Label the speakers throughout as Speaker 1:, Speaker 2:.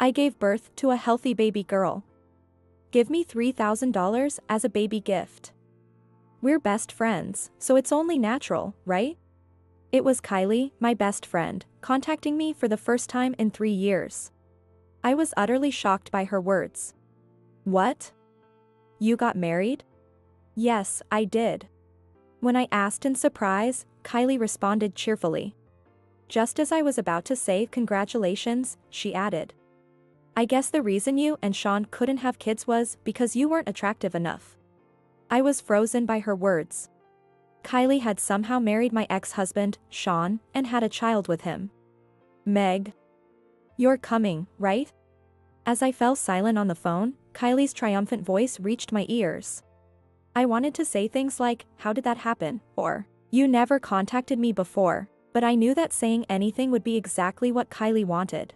Speaker 1: I gave birth to a healthy baby girl. Give me $3,000 as a baby gift. We're best friends, so it's only natural, right? It was Kylie, my best friend, contacting me for the first time in 3 years. I was utterly shocked by her words. What? You got married? Yes, I did. When I asked in surprise, Kylie responded cheerfully. Just as I was about to say congratulations, she added. I guess the reason you and Sean couldn't have kids was because you weren't attractive enough. I was frozen by her words. Kylie had somehow married my ex-husband, Sean, and had a child with him. Meg. You're coming, right? As I fell silent on the phone, Kylie's triumphant voice reached my ears. I wanted to say things like, how did that happen, or, you never contacted me before, but I knew that saying anything would be exactly what Kylie wanted.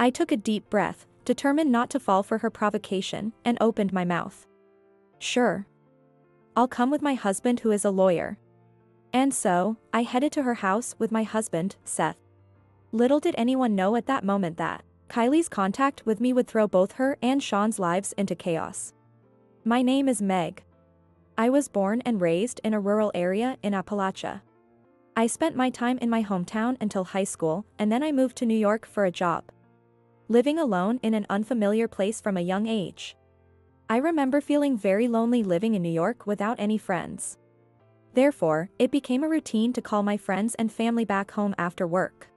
Speaker 1: I took a deep breath, determined not to fall for her provocation, and opened my mouth. Sure. I'll come with my husband who is a lawyer. And so, I headed to her house with my husband, Seth. Little did anyone know at that moment that Kylie's contact with me would throw both her and Sean's lives into chaos. My name is Meg. I was born and raised in a rural area in Appalachia. I spent my time in my hometown until high school, and then I moved to New York for a job. Living alone in an unfamiliar place from a young age. I remember feeling very lonely living in New York without any friends. Therefore, it became a routine to call my friends and family back home after work.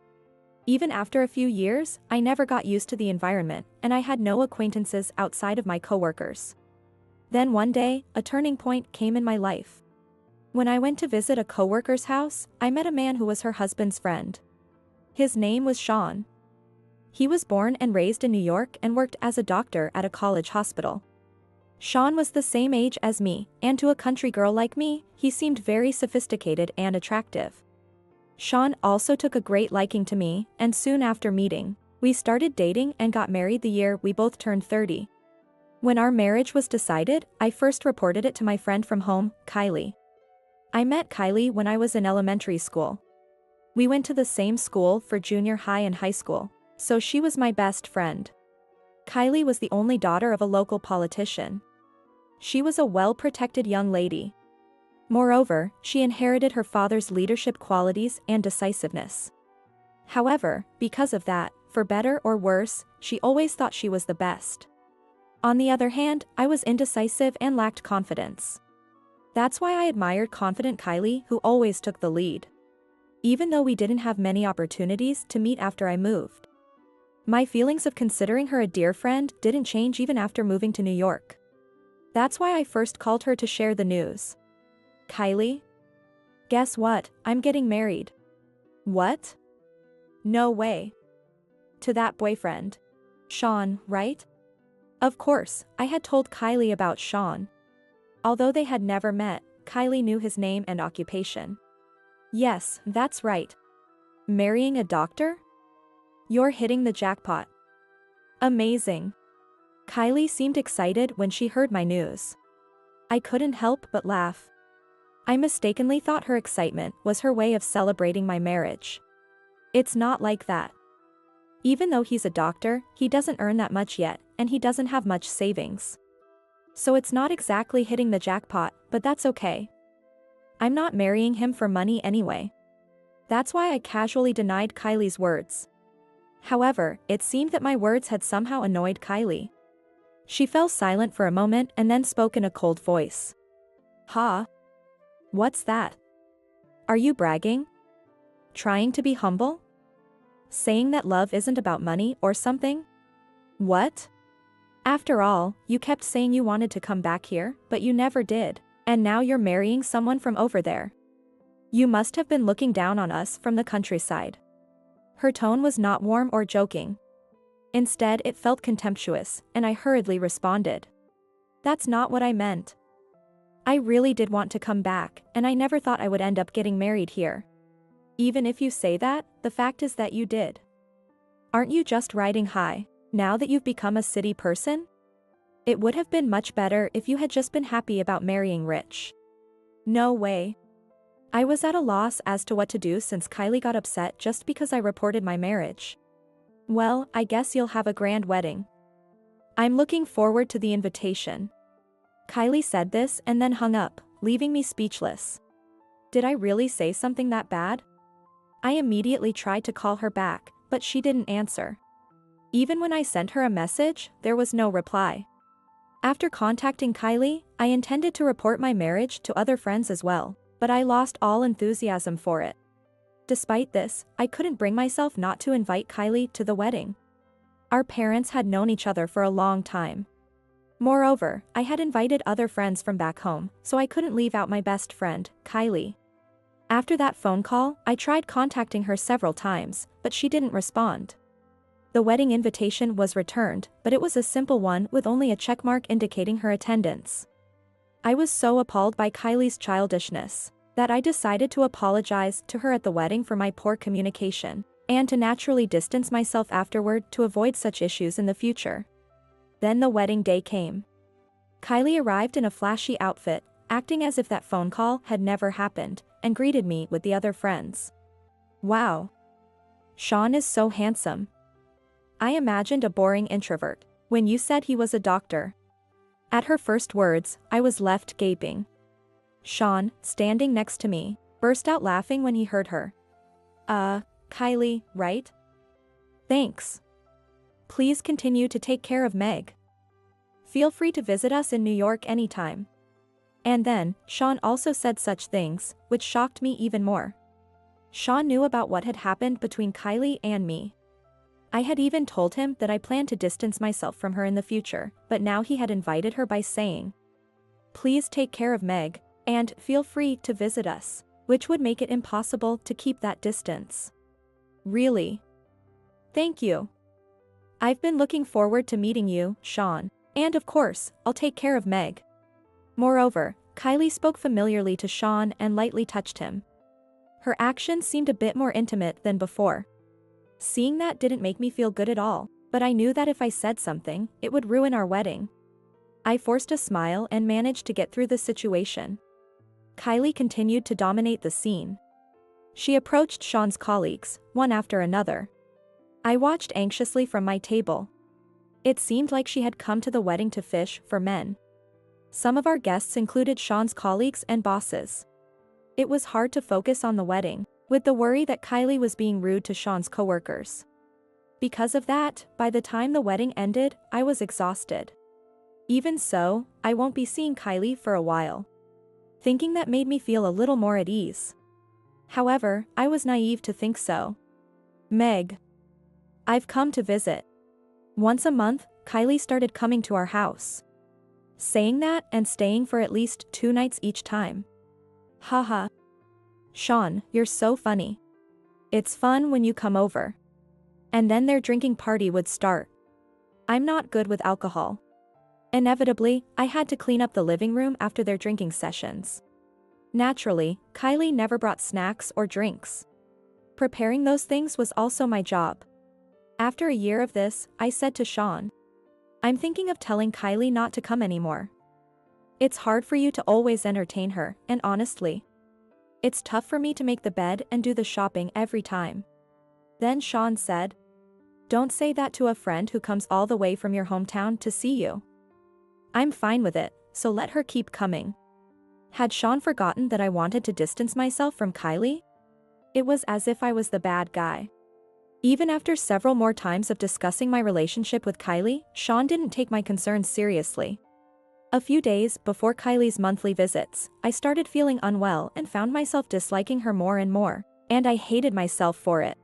Speaker 1: Even after a few years, I never got used to the environment, and I had no acquaintances outside of my coworkers. Then one day, a turning point came in my life. When I went to visit a coworker's house, I met a man who was her husband's friend. His name was Sean. He was born and raised in New York and worked as a doctor at a college hospital. Sean was the same age as me, and to a country girl like me, he seemed very sophisticated and attractive. Sean also took a great liking to me, and soon after meeting, we started dating and got married the year we both turned 30. When our marriage was decided, I first reported it to my friend from home, Kylie. I met Kylie when I was in elementary school. We went to the same school for junior high and high school, so she was my best friend. Kylie was the only daughter of a local politician. She was a well-protected young lady. Moreover, she inherited her father's leadership qualities and decisiveness. However, because of that, for better or worse, she always thought she was the best. On the other hand, I was indecisive and lacked confidence. That's why I admired confident Kylie, who always took the lead. Even though we didn't have many opportunities to meet after I moved. My feelings of considering her a dear friend didn't change even after moving to New York. That's why I first called her to share the news. Kylie? Guess what, I'm getting married. What? No way. To that boyfriend. Sean, right? Of course, I had told Kylie about Sean. Although they had never met, Kylie knew his name and occupation. Yes, that's right. Marrying a doctor? You're hitting the jackpot. Amazing. Kylie seemed excited when she heard my news. I couldn't help but laugh. I mistakenly thought her excitement was her way of celebrating my marriage. It's not like that. Even though he's a doctor, he doesn't earn that much yet, and he doesn't have much savings. So it's not exactly hitting the jackpot, but that's okay. I'm not marrying him for money anyway. That's why I casually denied Kylie's words. However, it seemed that my words had somehow annoyed Kylie. She fell silent for a moment and then spoke in a cold voice. Huh? What's that? Are you bragging? Trying to be humble? Saying that love isn't about money or something? What? After all, you kept saying you wanted to come back here, but you never did, and now you're marrying someone from over there. You must have been looking down on us from the countryside. Her tone was not warm or joking. Instead, it felt contemptuous, and I hurriedly responded. That's not what I meant. I really did want to come back, and I never thought I would end up getting married here. Even if you say that, the fact is that you did. Aren't you just riding high, now that you've become a city person? It would have been much better if you had just been happy about marrying rich. No way. I was at a loss as to what to do since Kylie got upset just because I reported my marriage. Well, I guess you'll have a grand wedding. I'm looking forward to the invitation. Kylie said this and then hung up, leaving me speechless. Did I really say something that bad? I immediately tried to call her back, but she didn't answer. Even when I sent her a message, there was no reply. After contacting Kylie, I intended to report my marriage to other friends as well, but I lost all enthusiasm for it. Despite this, I couldn't bring myself not to invite Kylie to the wedding. Our parents had known each other for a long time. Moreover, I had invited other friends from back home, so I couldn't leave out my best friend, Kylie. After that phone call, I tried contacting her several times, but she didn't respond. The wedding invitation was returned, but it was a simple one with only a checkmark indicating her attendance. I was so appalled by Kylie's childishness that I decided to apologize to her at the wedding for my poor communication, and to naturally distance myself afterward to avoid such issues in the future. Then the wedding day came. Kylie arrived in a flashy outfit, acting as if that phone call had never happened, and greeted me with the other friends. Wow. Sean is so handsome. I imagined a boring introvert when you said he was a doctor. At her first words, I was left gaping. Sean, standing next to me, burst out laughing when he heard her. Kylie, right? Thanks. Please continue to take care of Meg. Feel free to visit us in New York anytime. And then, Sean also said such things, which shocked me even more. Sean knew about what had happened between Kylie and me. I had even told him that I planned to distance myself from her in the future, but now he had invited her by saying, "Please take care of Meg, and feel free to visit us," which would make it impossible to keep that distance. Really? Thank you. I've been looking forward to meeting you, Sean, and of course, I'll take care of Meg. Moreover, Kylie spoke familiarly to Sean and lightly touched him. Her actions seemed a bit more intimate than before. Seeing that didn't make me feel good at all, but I knew that if I said something, it would ruin our wedding. I forced a smile and managed to get through the situation. Kylie continued to dominate the scene. She approached Sean's colleagues, one after another. I watched anxiously from my table. It seemed like she had come to the wedding to fish for men. Some of our guests included Sean's colleagues and bosses. It was hard to focus on the wedding, with the worry that Kylie was being rude to Sean's coworkers. Because of that, by the time the wedding ended, I was exhausted. Even so, I won't be seeing Kylie for a while. Thinking that made me feel a little more at ease. However, I was naive to think so. Meg. I've come to visit. Once a month, Kylie started coming to our house. Saying that and staying for at least 2 nights each time. Haha. Sean, you're so funny. It's fun when you come over. And then their drinking party would start. I'm not good with alcohol. Inevitably, I had to clean up the living room after their drinking sessions. Naturally, Kylie never brought snacks or drinks. Preparing those things was also my job. After a year of this, I said to Sean, "I'm thinking of telling Kylie not to come anymore. It's hard for you to always entertain her, and honestly, it's tough for me to make the bed and do the shopping every time." Then Sean said, "Don't say that to a friend who comes all the way from your hometown to see you. I'm fine with it, so let her keep coming." Had Sean forgotten that I wanted to distance myself from Kylie? It was as if I was the bad guy. Even after several more times of discussing my relationship with Kylie, Sean didn't take my concerns seriously. A few days before Kylie's monthly visits, I started feeling unwell and found myself disliking her more and more, and I hated myself for it.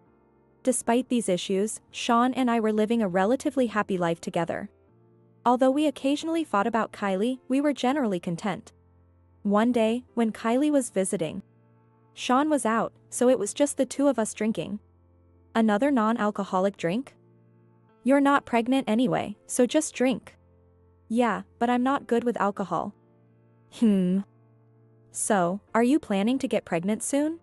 Speaker 1: Despite these issues, Sean and I were living a relatively happy life together. Although we occasionally fought about Kylie, we were generally content. One day, when Kylie was visiting, Sean was out, so it was just the two of us drinking. Another non-alcoholic drink? You're not pregnant anyway, so just drink. Yeah, but I'm not good with alcohol. So, are you planning to get pregnant soon?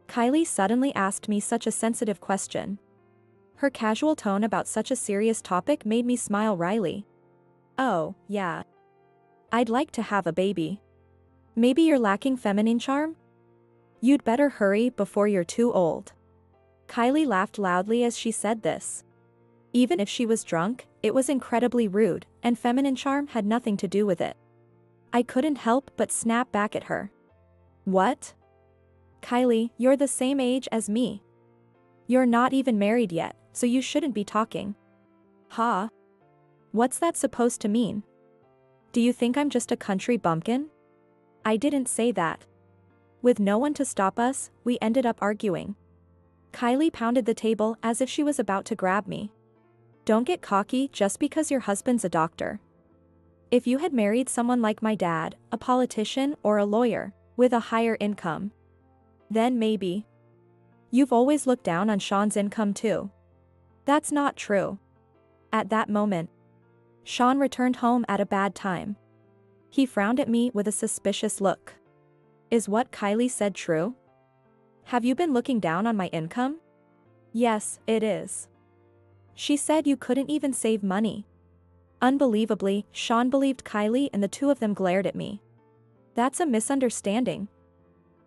Speaker 1: Kylie suddenly asked me such a sensitive question. Her casual tone about such a serious topic made me smile wryly. Oh, yeah. I'd like to have a baby. Maybe you're lacking feminine charm? You'd better hurry before you're too old. Kylie laughed loudly as she said this. Even if she was drunk, it was incredibly rude, and feminine charm had nothing to do with it. I couldn't help but snap back at her. What? Kylie, you're the same age as me. You're not even married yet, so you shouldn't be talking. Huh? What's that supposed to mean? Do you think I'm just a country bumpkin? I didn't say that. With no one to stop us, we ended up arguing. Kylie pounded the table as if she was about to grab me. Don't get cocky just because your husband's a doctor. If you had married someone like my dad, a politician or a lawyer, with a higher income, then maybe. You've always looked down on Sean's income too. That's not true. At that moment, Sean returned home at a bad time. He frowned at me with a suspicious look. Is what Kylie said true? Have you been looking down on my income? Yes, it is. She said you couldn't even save money. Unbelievably, Sean believed Kylie and the two of them glared at me. That's a misunderstanding.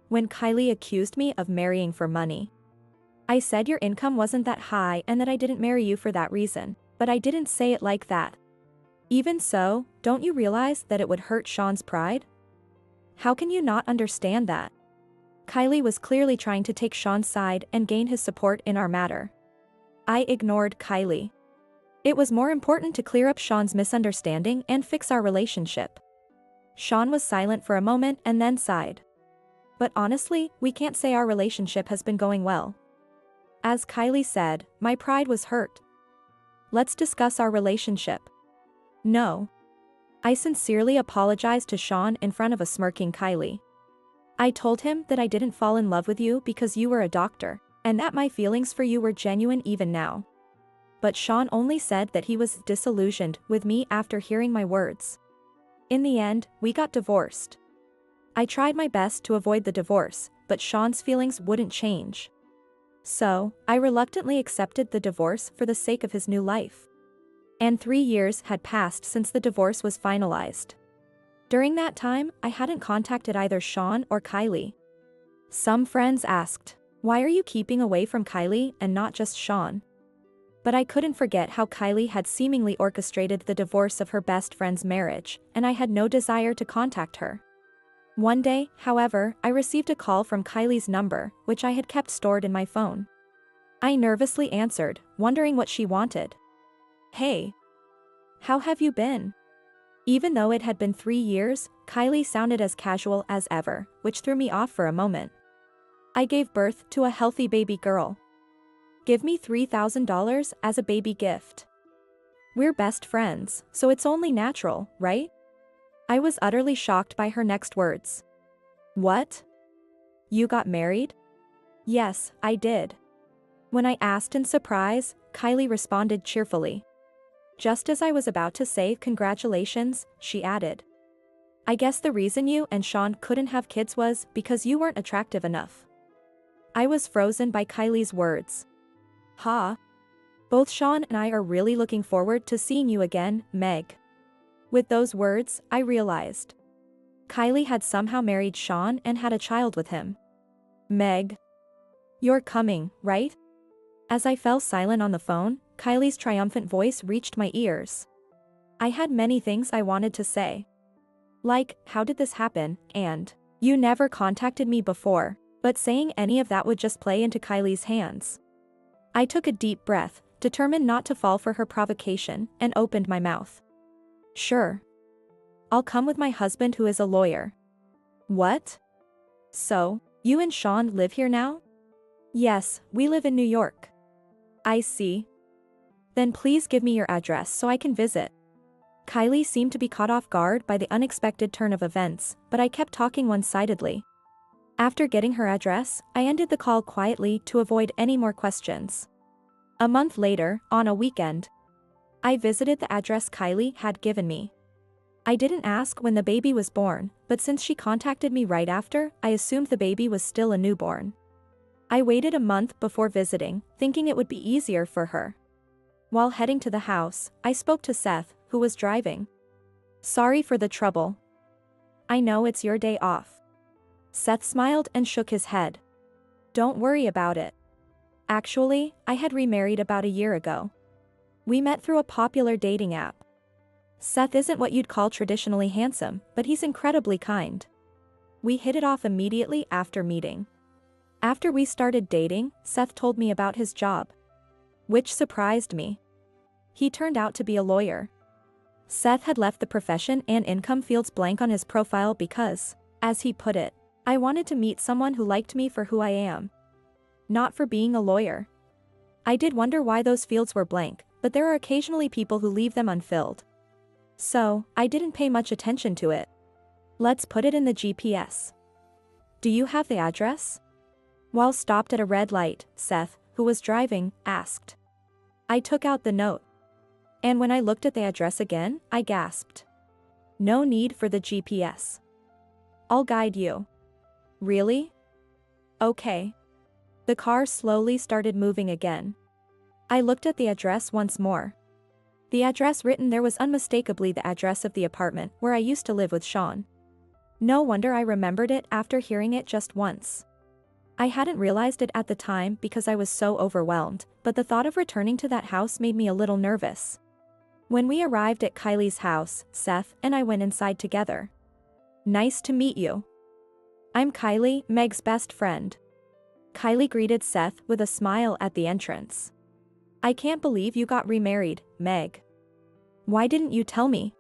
Speaker 1: When Kylie accused me of marrying for money, I said your income wasn't that high and that I didn't marry you for that reason, but I didn't say it like that. Even so, don't you realize that it would hurt Sean's pride? How can you not understand that? Kylie was clearly trying to take Sean's side and gain his support in our matter. I ignored Kylie. It was more important to clear up Sean's misunderstanding and fix our relationship. Sean was silent for a moment and then sighed. But honestly, we can't say our relationship has been going well. As Kylie said, my pride was hurt. Let's discuss our relationship. No. I sincerely apologized to Sean in front of a smirking Kylie. I told him that I didn't fall in love with you because you were a doctor, and that my feelings for you were genuine even now. But Sean only said that he was disillusioned with me after hearing my words. In the end, we got divorced. I tried my best to avoid the divorce, but Sean's feelings wouldn't change. So, I reluctantly accepted the divorce for the sake of his new life. And 3 years had passed since the divorce was finalized. During that time, I hadn't contacted either Sean or Kylie. Some friends asked, why are you keeping away from Kylie and not just Sean? But I couldn't forget how Kylie had seemingly orchestrated the divorce of her best friend's marriage, and I had no desire to contact her. One day, however, I received a call from Kylie's number, which I had kept stored in my phone. I nervously answered, wondering what she wanted. Hey. How have you been? Even though it had been 3 years, Kylie sounded as casual as ever, which threw me off for a moment. I gave birth to a healthy baby girl. Give me $3,000 as a baby gift. We're best friends, so it's only natural, right? I was utterly shocked by her next words. What? You got married? Yes, I did. When I asked in surprise, Kylie responded cheerfully. Just as I was about to say congratulations, she added. I guess the reason you and Sean couldn't have kids was because you weren't attractive enough. I was frozen by Kylie's words. Ha! Both Sean and I are really looking forward to seeing you again, Meg. With those words, I realized. Kylie had somehow married Sean and had a child with him. Meg. You're coming, right? As I fell silent on the phone, Kylie's triumphant voice reached my ears. I had many things I wanted to say. Like, how did this happen, and, you never contacted me before, but saying any of that would just play into Kylie's hands. I took a deep breath, determined not to fall for her provocation, and opened my mouth. Sure. I'll come with my husband who is a lawyer. What? So, you and Sean live here now? Yes, we live in New York. I see. Then please give me your address so I can visit. Kylie seemed to be caught off guard by the unexpected turn of events, but I kept talking one-sidedly. After getting her address, I ended the call quietly to avoid any more questions. A month later, on a weekend, I visited the address Kylie had given me. I didn't ask when the baby was born, but since she contacted me right after, I assumed the baby was still a newborn. I waited a month before visiting, thinking it would be easier for her. While heading to the house, I spoke to Seth, who was driving. Sorry for the trouble. I know it's your day off. Seth smiled and shook his head. Don't worry about it. Actually, I had remarried about a year ago. We met through a popular dating app. Seth isn't what you'd call traditionally handsome, but he's incredibly kind. We hit it off immediately after meeting. After we started dating, Seth told me about his job, which surprised me. He turned out to be a lawyer. Seth had left the profession and income fields blank on his profile because, as he put it, I wanted to meet someone who liked me for who I am, not for being a lawyer. I did wonder why those fields were blank, but there are occasionally people who leave them unfilled. So, I didn't pay much attention to it. Let's put it in the GPS. Do you have the address? While stopped at a red light, Seth, who was driving, asked. I took out the note. And when I looked at the address again, I gasped. No need for the GPS. I'll guide you. Really? Okay. The car slowly started moving again. I looked at the address once more. The address written there was unmistakably the address of the apartment where I used to live with Sean. No wonder I remembered it after hearing it just once. I hadn't realized it at the time because I was so overwhelmed, but the thought of returning to that house made me a little nervous. When we arrived at Kylie's house, Seth and I went inside together. Nice to meet you. I'm Kylie, Meg's best friend. Kylie greeted Seth with a smile at the entrance. I can't believe you got remarried, Meg. Why didn't you tell me?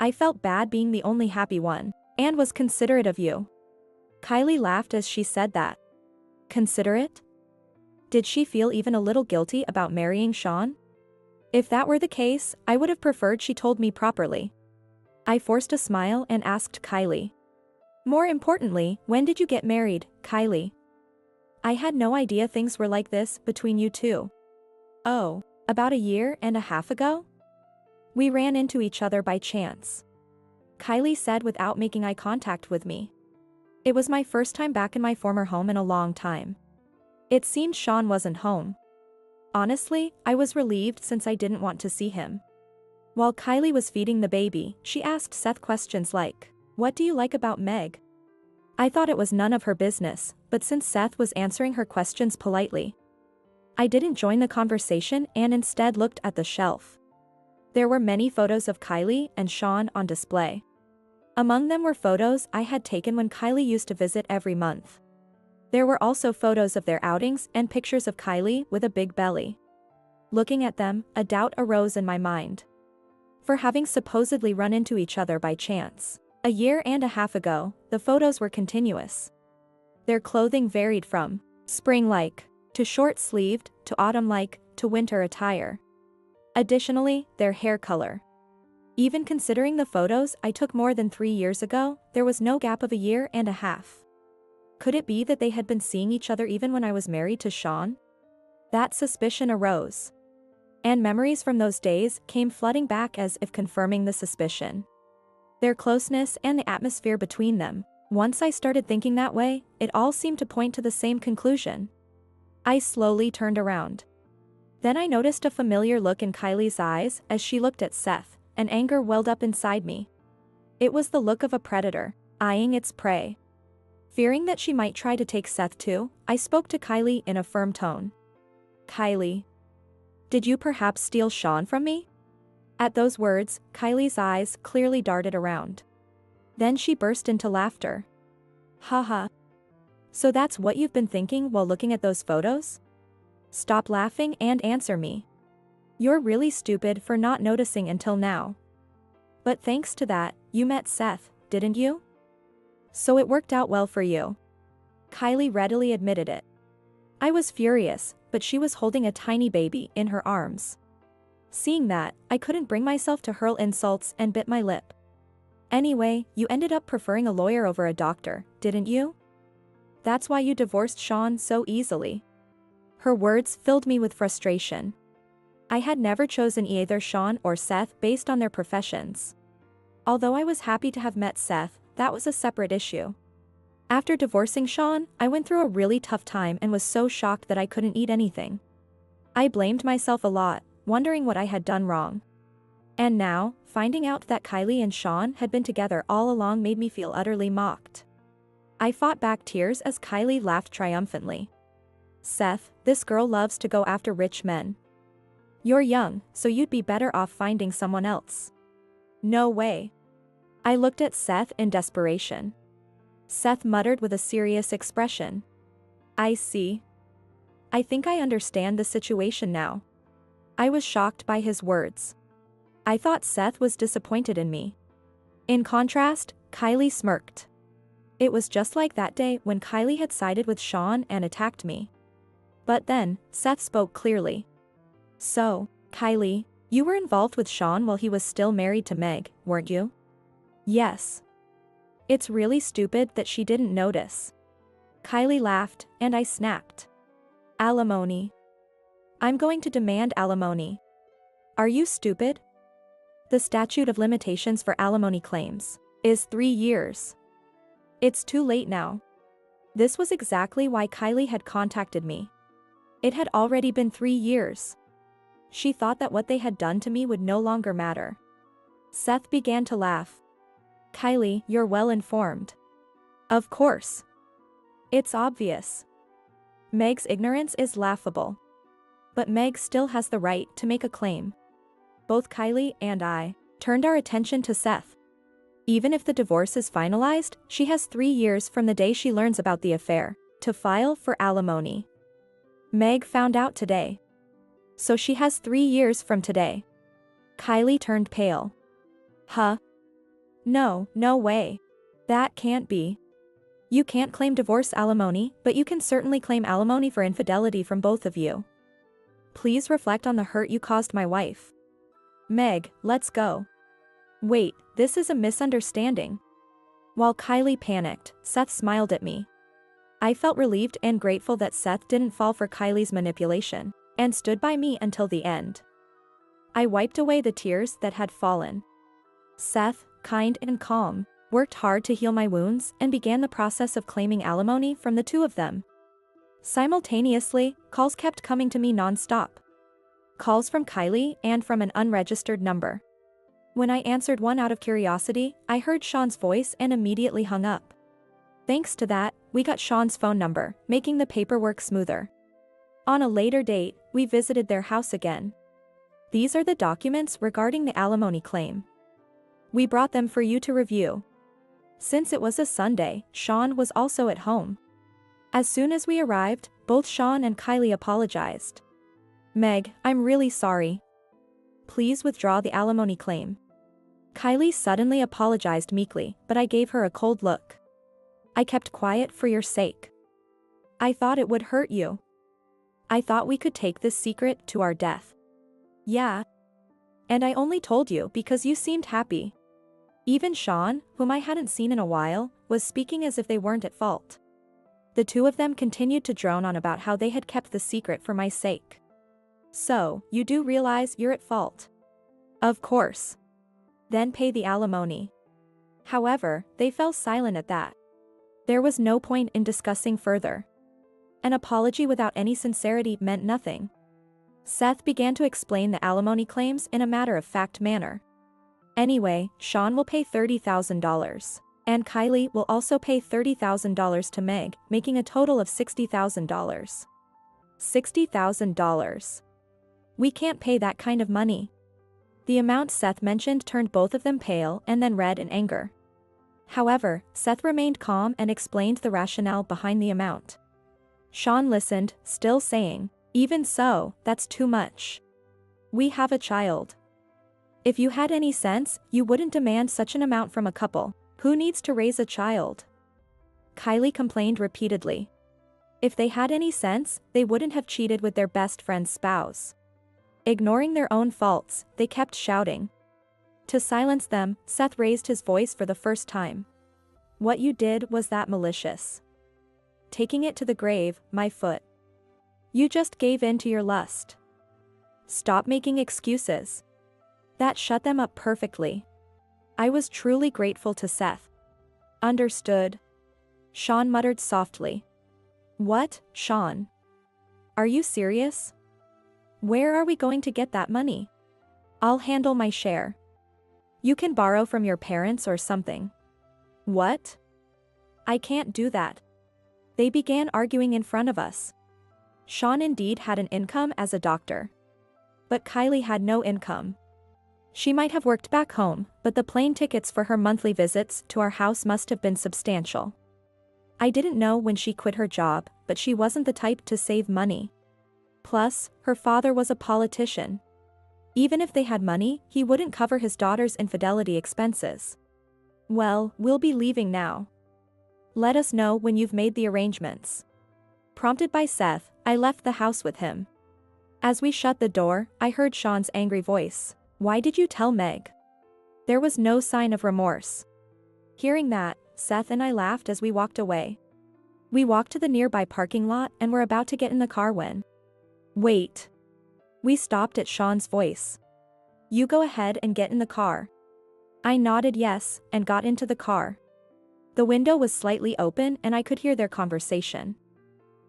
Speaker 1: I felt bad being the only happy one, and was considerate of you. Kylie laughed as she said that. Considerate? Did she feel even a little guilty about marrying Sean? If that were the case, I would have preferred she told me properly. I forced a smile and asked Kylie. More importantly, when did you get married, Kylie? I had no idea things were like this between you two. Oh, about a year and a half ago? We ran into each other by chance. Kylie said without making eye contact with me. It was my first time back in my former home in a long time. It seemed Sean wasn't home. Honestly, I was relieved since I didn't want to see him. While Kylie was feeding the baby, she asked Seth questions like, "What do you like about Meg?" I thought it was none of her business, but since Seth was answering her questions politely, I didn't join the conversation and instead looked at the shelf. There were many photos of Kylie and Sean on display. Among them were photos I had taken when Kylie used to visit every month. There were also photos of their outings and pictures of Kylie with a big belly. Looking at them, a doubt arose in my mind. For having supposedly run into each other by chance, a year and a half ago, the photos were continuous. Their clothing varied from spring-like, to short-sleeved, to autumn-like, to winter attire. Additionally, their hair color. Even considering the photos I took more than 3 years ago, there was no gap of a year and a half. Could it be that they had been seeing each other even when I was married to Sean? That suspicion arose. And memories from those days came flooding back as if confirming the suspicion. Their closeness and the atmosphere between them. Once I started thinking that way, it all seemed to point to the same conclusion. I slowly turned around. Then I noticed a familiar look in Kylie's eyes as she looked at Seth, and anger welled up inside me. It was the look of a predator, eyeing its prey. Fearing that she might try to take Seth too, I spoke to Kylie in a firm tone. Kylie. Did you perhaps steal Sean from me? At those words, Kylie's eyes clearly darted around. Then she burst into laughter. Haha. So that's what you've been thinking while looking at those photos? Stop laughing and answer me. You're really stupid for not noticing until now. But thanks to that, you met Seth, didn't you? So it worked out well for you. Kylie readily admitted it. I was furious, but she was holding a tiny baby in her arms. Seeing that, I couldn't bring myself to hurl insults and bit my lip. Anyway, you ended up preferring a lawyer over a doctor, didn't you? That's why you divorced Sean so easily. Her words filled me with frustration. I had never chosen either Sean or Seth based on their professions. Although I was happy to have met Seth, that was a separate issue. After divorcing Sean, I went through a really tough time and was so shocked that I couldn't eat anything. I blamed myself a lot, wondering what I had done wrong. And now, finding out that Kylie and Sean had been together all along made me feel utterly mocked. I fought back tears as Kylie laughed triumphantly. Seth, this girl loves to go after rich men. You're young, so you'd be better off finding someone else. No way. I looked at Seth in desperation. Seth muttered with a serious expression. I see. I think I understand the situation now. I was shocked by his words. I thought Seth was disappointed in me. In contrast, Kylie smirked. It was just like that day when Kylie had sided with Sean and attacked me. But then, Seth spoke clearly. So, Kylie, you were involved with Sean while he was still married to Meg, weren't you? Yes. It's really stupid that she didn't notice. Kylie laughed, and I snapped. Alimony. I'm going to demand alimony. Are you stupid? The statute of limitations for alimony claims is 3 years. It's too late now. This was exactly why Kylie had contacted me. It had already been 3 years. She thought that what they had done to me would no longer matter. Seth began to laugh. Kylie, you're well informed. Of course. It's obvious. Meg's ignorance is laughable. But Meg still has the right to make a claim. Both Kylie and I turned our attention to Seth. Even if the divorce is finalized, she has 3 years from the day she learns about the affair to file for alimony. Meg found out today. So she has 3 years from today. Kylie turned pale. Huh? No, no way. That can't be. You can't claim divorce alimony, but you can certainly claim alimony for infidelity from both of you. Please reflect on the hurt you caused my wife. Meg, let's go. Wait, this is a misunderstanding. While Kylie panicked, Seth smiled at me. I felt relieved and grateful that Seth didn't fall for Kylie's manipulation, and stood by me until the end. I wiped away the tears that had fallen. Seth, kind and calm, worked hard to heal my wounds and began the process of claiming alimony from the two of them. Simultaneously, calls kept coming to me non-stop. Calls from Kylie and from an unregistered number. When I answered one out of curiosity, I heard Sean's voice and immediately hung up. Thanks to that, we got Sean's phone number, making the paperwork smoother. On a later date, we visited their house again. These are the documents regarding the alimony claim. We brought them for you to review. Since it was a Sunday, Sean was also at home. As soon as we arrived, both Sean and Kylie apologized. Meg, I'm really sorry. Please withdraw the alimony claim. Kylie suddenly apologized meekly, but I gave her a cold look. I kept quiet for your sake. I thought it would hurt you. I thought we could take this secret to our death. Yeah. And I only told you because you seemed happy. Even Sean, whom I hadn't seen in a while, was speaking as if they weren't at fault. The two of them continued to drone on about how they had kept the secret for my sake. So, you do realize you're at fault? Of course. Then pay the alimony. However, they fell silent at that. There was no point in discussing further. An apology without any sincerity meant nothing. Seth began to explain the alimony claims in a matter-of-fact manner. Anyway, Sean will pay $30,000. And Kylie will also pay $30,000 to Meg, making a total of $60,000. $60,000. We can't pay that kind of money. The amount Seth mentioned turned both of them pale and then red in anger. However, Seth remained calm and explained the rationale behind the amount. Sean listened, still saying, "Even so, that's too much. We have a child. If you had any sense, you wouldn't demand such an amount from a couple who needs to raise a child." Kylie complained repeatedly. If they had any sense, they wouldn't have cheated with their best friend's spouse. Ignoring their own faults, they kept shouting. To silence them, Seth raised his voice for the first time. What you did was that malicious. Taking it to the grave, my foot. You just gave in to your lust. Stop making excuses. That shut them up perfectly. I was truly grateful to Seth. Understood. Sean muttered softly. What, Sean? Are you serious? Where are we going to get that money? I'll handle my share. You can borrow from your parents or something. What? I can't do that. They began arguing in front of us. Sean indeed had an income as a doctor. But Kylie had no income. She might have worked back home, but the plane tickets for her monthly visits to our house must have been substantial. I didn't know when she quit her job, but she wasn't the type to save money. Plus, her father was a politician. Even if they had money, he wouldn't cover his daughter's infidelity expenses. Well, we'll be leaving now. Let us know when you've made the arrangements. Prompted by Seth, I left the house with him. As we shut the door, I heard Sean's angry voice. Why did you tell Meg? There was no sign of remorse. Hearing that, Seth and I laughed as we walked away. We walked to the nearby parking lot and were about to get in the car when... Wait. We stopped at Sean's voice. You go ahead and get in the car. I nodded yes, and got into the car. The window was slightly open and I could hear their conversation.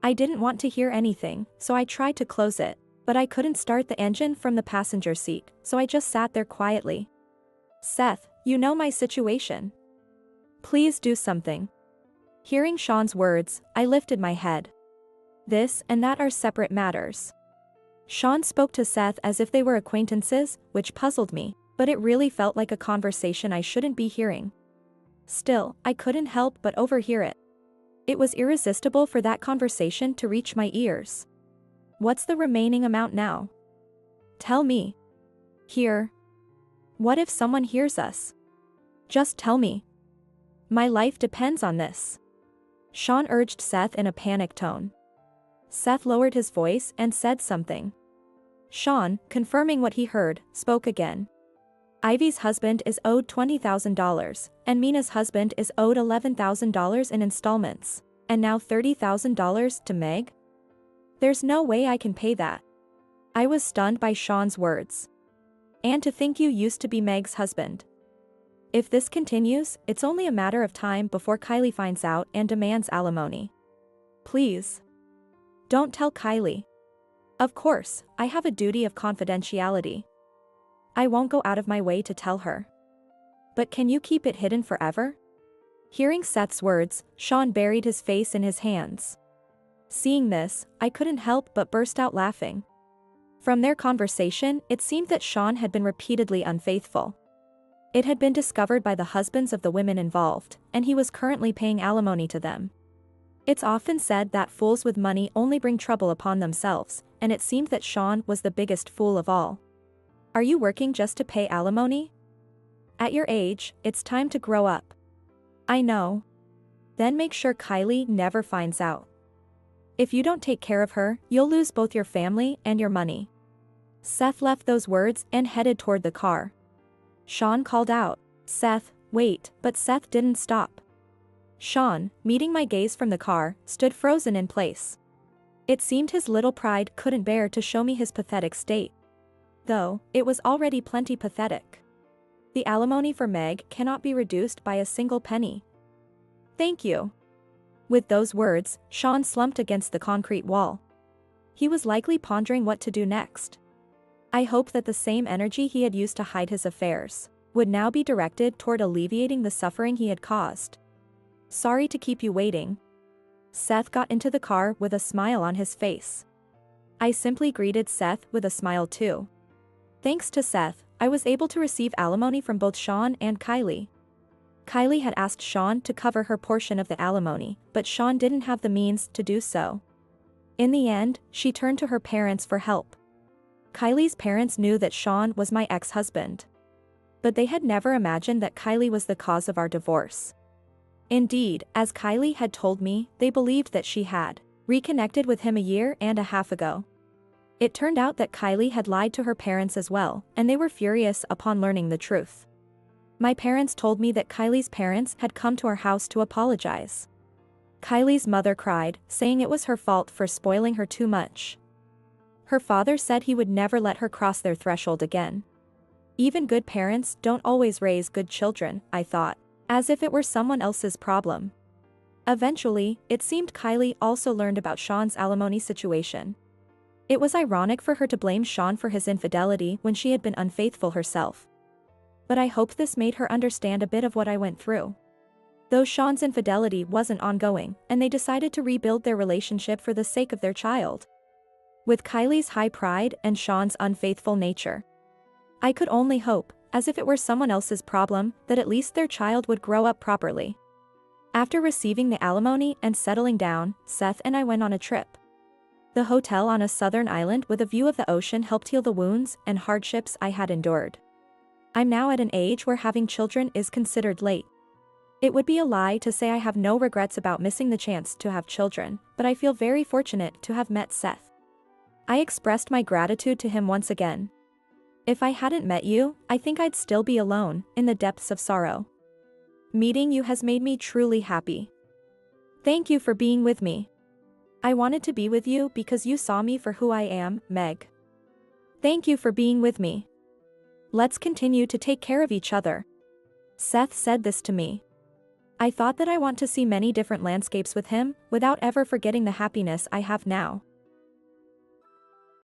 Speaker 1: I didn't want to hear anything, so I tried to close it, but I couldn't start the engine from the passenger seat, so I just sat there quietly. Seth, you know my situation. Please do something. Hearing Sean's words, I lifted my head. This and that are separate matters. Sean spoke to Seth as if they were acquaintances, which puzzled me, but it really felt like a conversation I shouldn't be hearing. Still, I couldn't help but overhear it. It was irresistible for that conversation to reach my ears. What's the remaining amount now? Tell me. Here. What if someone hears us? Just tell me. My life depends on this. Sean urged Seth in a panicked tone. Seth lowered his voice and said something. Sean, confirming what he heard, spoke again. Ivy's husband is owed $20,000, and Mina's husband is owed $11,000 in installments, and now $30,000 to Meg? There's no way I can pay that. I was stunned by Sean's words. And to think you used to be Meg's husband. If this continues, it's only a matter of time before Kylie finds out and demands alimony. Please. Don't tell Kylie. Of course, I have a duty of confidentiality. I won't go out of my way to tell her. But can you keep it hidden forever? Hearing Seth's words, Sean buried his face in his hands. Seeing this, I couldn't help but burst out laughing. From their conversation, it seemed that Sean had been repeatedly unfaithful. It had been discovered by the husbands of the women involved, and he was currently paying alimony to them. It's often said that fools with money only bring trouble upon themselves, and it seemed that Sean was the biggest fool of all. Are you working just to pay alimony? At your age, it's time to grow up. I know. Then make sure Kylie never finds out. If you don't take care of her, you'll lose both your family and your money. Seth left those words and headed toward the car. Sean called out, Seth, wait, but Seth didn't stop. Sean, meeting my gaze from the car, stood frozen in place. It seemed his little pride couldn't bear to show me his pathetic state. Though, it was already plenty pathetic. The alimony for Meg cannot be reduced by a single penny. Thank you. With those words, Sean slumped against the concrete wall. He was likely pondering what to do next. I hoped that the same energy he had used to hide his affairs would now be directed toward alleviating the suffering he had caused. Sorry to keep you waiting. Seth got into the car with a smile on his face. I simply greeted Seth with a smile too. Thanks to Seth, I was able to receive alimony from both Sean and Kylie. Kylie had asked Sean to cover her portion of the alimony, but Sean didn't have the means to do so. In the end, she turned to her parents for help. Kylie's parents knew that Sean was my ex-husband. But they had never imagined that Kylie was the cause of our divorce. Indeed, as Kylie had told me, they believed that she had reconnected with him a year and a half ago. It turned out that Kylie had lied to her parents as well, and they were furious upon learning the truth. My parents told me that Kylie's parents had come to our house to apologize. Kylie's mother cried, saying it was her fault for spoiling her too much. Her father said he would never let her cross their threshold again. Even good parents don't always raise good children, I thought, as if it were someone else's problem. Eventually, it seemed Kylie also learned about Sean's alimony situation. It was ironic for her to blame Sean for his infidelity when she had been unfaithful herself. But I hoped this made her understand a bit of what I went through. Though Sean's infidelity wasn't ongoing, and they decided to rebuild their relationship for the sake of their child. with Kylie's high pride and Sean's unfaithful nature. I could only hope, as if it were someone else's problem, that at least their child would grow up properly. After receiving the alimony and settling down, Seth and I went on a trip. The hotel on a southern island with a view of the ocean helped heal the wounds and hardships I had endured. I'm now at an age where having children is considered late. It would be a lie to say I have no regrets about missing the chance to have children, but I feel very fortunate to have met Seth. I expressed my gratitude to him once again. If I hadn't met you, I think I'd still be alone, in the depths of sorrow. Meeting you has made me truly happy. Thank you for being with me. I wanted to be with you because you saw me for who I am, Meg. Thank you for being with me. Let's continue to take care of each other. Seth said this to me. I thought that I want to see many different landscapes with him, without ever forgetting the happiness I have now.